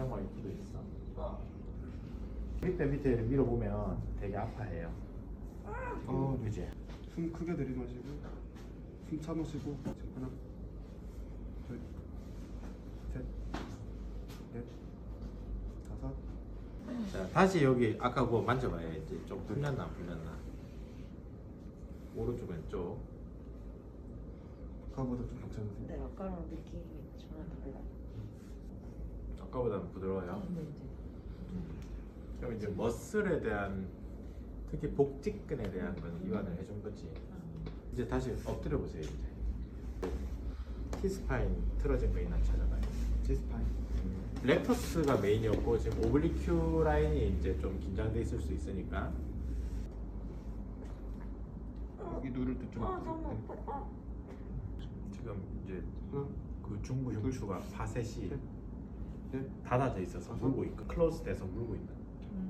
횡격막이 굳어 있어. 밑에 밀어보면 되게 아파해요. 그지? 숨 크게 들이마시고 숨 참으시고 하나 둘 셋 넷 다섯. 자, 다시 여기 아까 그거 만져봐요. 이제 좀 풀렸나 안 풀렸나? 오른쪽 왼쪽. 아까보다 좀 괜찮으세요? 근데 아까랑 느낌이 전혀 달라요. 아까보다는 부드러워요. 네. 그럼 이제 머슬에 대한 특히 복직근에 대한 건 이완을 해준 거지. 이제 다시 엎드려 보세요. 이제 T스파인 틀어진 거 있나 찾아봐요. T스파인. 렉터스가 메인이었고 지금 오블리큐 라인이 이제 좀 긴장돼 있을 수 있으니까 여기 누를 때좀 너무 아파. 지금 이제 하나 그 중부 흉추가 파셋이 넷 닫아져 있어서 물고 있고 클로즈돼서 물고 있는.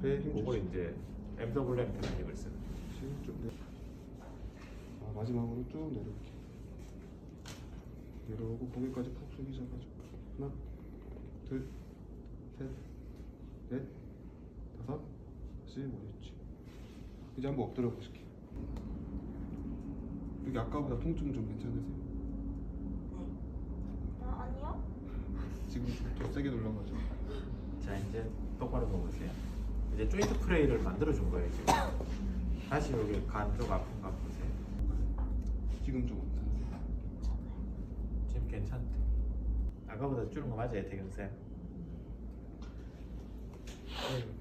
배 힘 그걸 주시고 이제 MWM 테크닉을 쓰는. 좀 내. 마지막으로 쭉 내려올게. 내려오고 고개까지 푹 숙이셔가지고 하나 둘 셋 넷 다섯 다시 옳지. 이제 한번 엎드려 보실게요. 여기 아까보다 통증 좀 괜찮으세요? 아니요? 지금 더 세게 눌러가지고. 자 이제 똑바로 놓으세요. 이제 조인트 프레이를 만들어 준 거예요 지금. 다시 여기 간 쪽 아픈 거 보세요. 지금 좀 괜찮으세요? 지금 괜찮대. 아까보다 줄은 거 맞아요 태경쌤?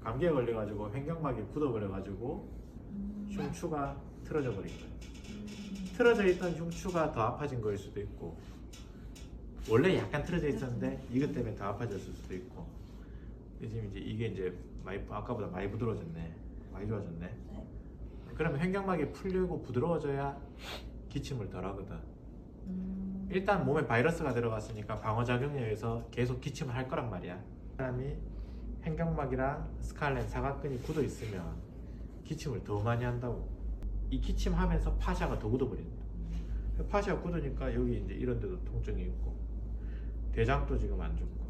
감기에 걸려가지고 횡격막이 굳어버려가지고 흉추가 틀어져 버린 거예요. 틀어져 있던 흉추가 더 아파진 거일 수도 있고 원래 약간 틀어져 있었는데 이것 때문에 더 아파졌을 수도 있고 지금 이제 이게 이제 많이 아까보다 많이 부드러워졌네. 많이 좋아졌네. 네. 그러면 횡격막이 풀리고 부드러워져야 기침을 덜 하거든. 일단 몸에 바이러스가 들어갔으니까 방어작용에 의해서 계속 기침을 할 거란 말이야. 사람이 횡격막이랑 스칼렌 사각근이 굳어 있으면 기침을 더 많이 한다고. 이 기침하면서 파샤가 더 굳어버린다. 파샤가 굳으니까 여기 이제 이런 데도 통증이 있고 대장도 지금 안 좋고